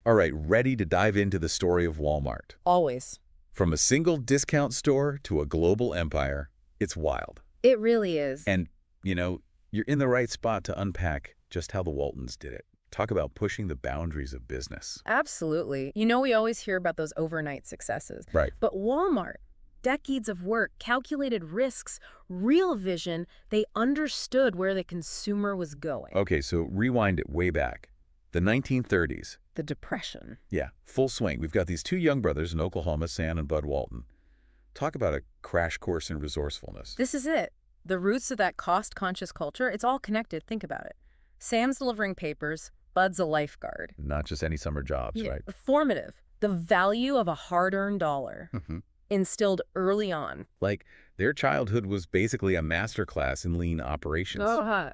All right, ready to dive into the story of Walmart. Always. From a single discount store to a global empire, it's wild. It really is. And, you're in the right spot to unpack just how the Waltons did it. Talk about pushing the boundaries of business. Absolutely. We always hear about those overnight successes. Right. But Walmart, decades of work, calculated risks, real vision, they understood where the consumer was going. Okay, so rewind it way back. The 1930s. The Depression. Yeah, full swing. We've got these two young brothers in Oklahoma, Sam and Bud Walton. Talk about a crash course in resourcefulness. This is it. The roots of that cost-conscious culture, it's all connected. Think about it. Sam's delivering papers, Bud's a lifeguard. Not just any summer jobs, right? Formative. The value of a hard-earned dollar. Instilled early on. Like, their childhood was basically a masterclass in lean operations.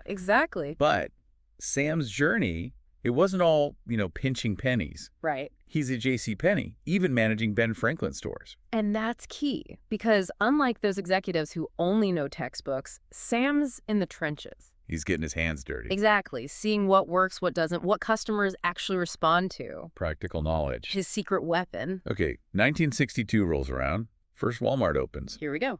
Exactly. But Sam's journey, it wasn't all, pinching pennies. Right. He's a J.C. Penney, even managing Ben Franklin stores. And that's key, because unlike those executives who only know textbooks, Sam's in the trenches. He's getting his hands dirty. Exactly. Seeing what works, what doesn't, what customers actually respond to. Practical knowledge. His secret weapon. Okay, 1962 rolls around. First Walmart opens. Here we go.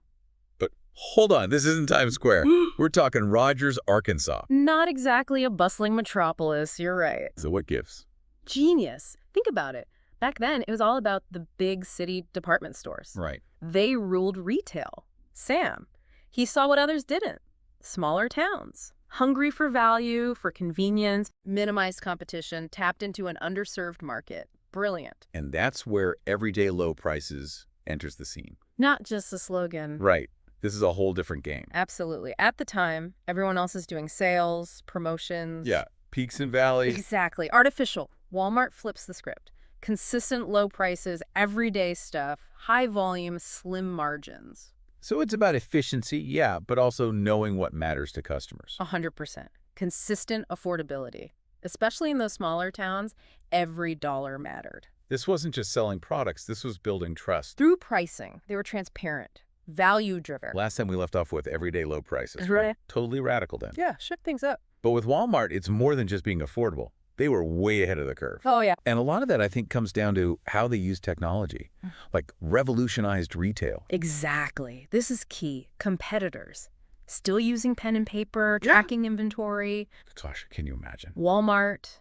But hold on, this isn't Times Square. We're talking Rogers, Arkansas. Not exactly a bustling metropolis, you're right. So what gives? Genius. Think about it. Back then, it was all about the big city department stores. Right. They ruled retail. Sam, he saw what others didn't. Smaller towns. Hungry for value, for convenience, minimized competition, tapped into an underserved market. Brilliant. And that's where everyday low prices enters the scene. Not just a slogan. Right. This is a whole different game. Absolutely. At the time, everyone else is doing sales, promotions. Yeah. Peaks and valleys. Exactly. Artificial. Walmart flips the script. Consistent low prices, everyday stuff, high volume, slim margins. So it's about efficiency, yeah, but also knowing what matters to customers. 100%. Consistent affordability. Especially in those smaller towns, every dollar mattered. This wasn't just selling products, this was building trust. Through pricing, they were transparent, value-driven. Last time we left off with everyday low prices. Right. Totally radical then. Yeah, shook things up. But with Walmart, it's more than just being affordable. They were way ahead of the curve. Oh, yeah. And a lot of that, I think, comes down to how they use technology, like revolutionized retail. Exactly. This is key. Competitors. Still using pen and paper, tracking inventory. Gosh, can you imagine? Walmart,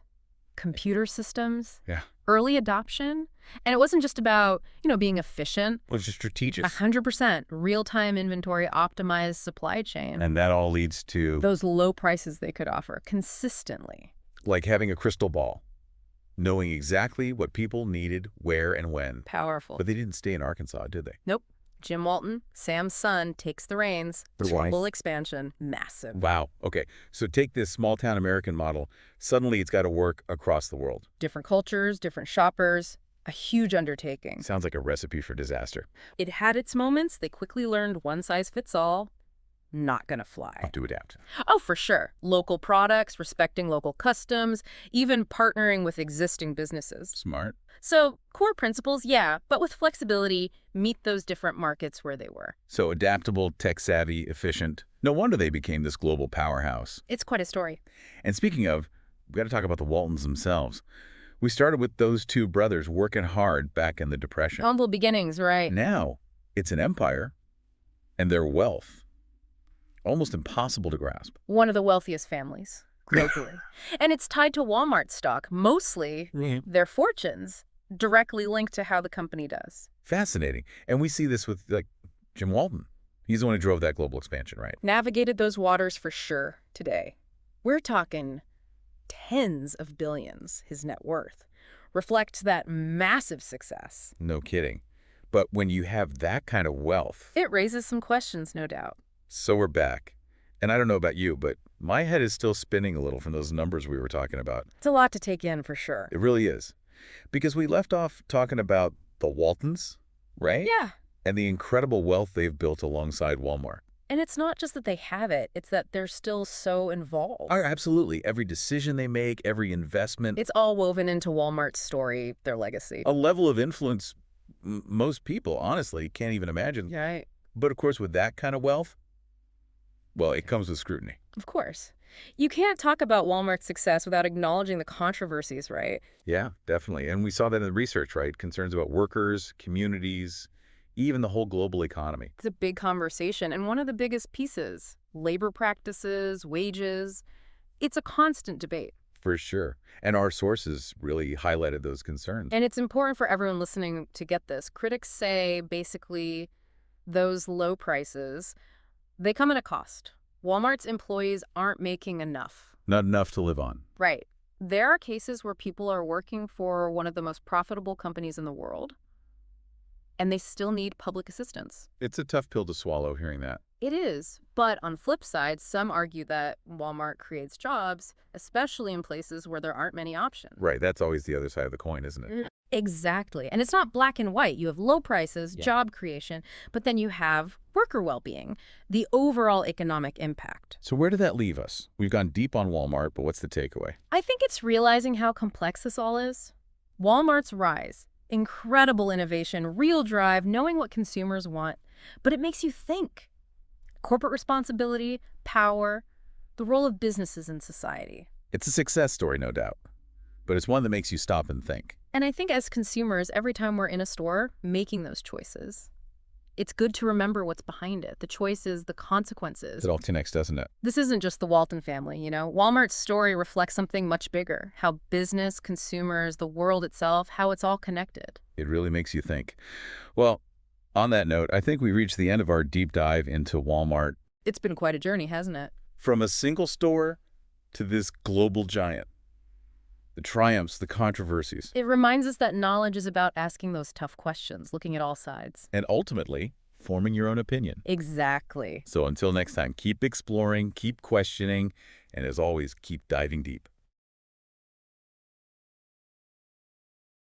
computer systems. Yeah. Early adoption. And it wasn't just about, being efficient. Well, it's just strategic. 100%. Real-time inventory, optimized supply chain. And that all leads to... those low prices they could offer consistently. Like having a crystal ball, knowing exactly what people needed, where and when. Powerful. But they didn't stay in Arkansas, did they? Nope. Jim Walton, Sam's son, takes the reins. Global expansion. Massive. Wow. Okay. So take this small-town American model. Suddenly it's got to work across the world. Different cultures, different shoppers. A huge undertaking. Sounds like a recipe for disaster. It had its moments. They quickly learned one size fits all. Not gonna fly. Have to adapt. Oh, for sure. Local products, respecting local customs, even partnering with existing businesses. Smart. So core principles, yeah, but with flexibility, meet those different markets where they were. So adaptable, tech-savvy, efficient. No wonder they became this global powerhouse. It's quite a story. And speaking of, we've got to talk about the Waltons themselves. We started with those two brothers working hard back in the Depression. Humble beginnings, right? Now, it's an empire, and their wealth. Almost impossible to grasp. One of the wealthiest families globally. And it's tied to Walmart stock, mostly their fortunes, directly linked to how the company does. Fascinating. And we see this with, Jim Walton. He's the one who drove that global expansion, right? Navigated those waters for sure today. We're talking tens of billions, his net worth. Reflects that massive success. No kidding. But when you have that kind of wealth... it raises some questions, no doubt. So we're back. And I don't know about you, but my head is still spinning a little from those numbers we were talking about. It's a lot to take in for sure. It really is. Because we left off talking about the Waltons, right? Yeah. And the incredible wealth they've built alongside Walmart. And it's not just that they have it, it's that they're still so involved. Oh, absolutely. Every decision they make, every investment. It's all woven into Walmart's story, their legacy. A level of influence most people, honestly, can't even imagine. Right. But of course, with that kind of wealth, well, it comes with scrutiny. Of course. You can't talk about Walmart's success without acknowledging the controversies, right? Yeah, definitely. And we saw that in the research, right? Concerns about workers, communities, even the whole global economy. It's a big conversation, and one of the biggest pieces, labor practices, wages, it's a constant debate. For sure. And our sources really highlighted those concerns. And it's important for everyone listening to get this. Critics say basically those low prices, they come at a cost. Walmart's employees aren't making enough. Not enough to live on. Right. There are cases where people are working for one of the most profitable companies in the world, and they still need public assistance. It's a tough pill to swallow hearing that. It is, but on flip side, some argue that Walmart creates jobs, especially in places where there aren't many options. Right, that's always the other side of the coin, isn't it? Exactly. And it's not black and white. You have low prices, Yeah. job creation, but then you have worker well-being, the overall economic impact. So where did that leave us? We've gone deep on Walmart, but what's the takeaway? I think it's realizing how complex this all is. Walmart's rise, incredible innovation, real drive, knowing what consumers want, but it makes you think. Corporate responsibility, power, the role of businesses in society. It's a success story, no doubt, but it's one that makes you stop and think. And I think as consumers, every time we're in a store making those choices, it's good to remember what's behind it, the choices, the consequences. It all connects, doesn't it? This isn't just the Walton family, you know? Walmart's story reflects something much bigger, how business, consumers, the world itself, how it's all connected. It really makes you think. Well, on that note, I think we reached the end of our deep dive into Walmart. It's been quite a journey, hasn't it? From a single store to this global giant. The triumphs, the controversies, It reminds us that knowledge is about asking those tough questions, looking at all sides. and ultimately, forming your own opinion. Exactly. So until next time, keep exploring, keep questioning, and as always, keep diving deep.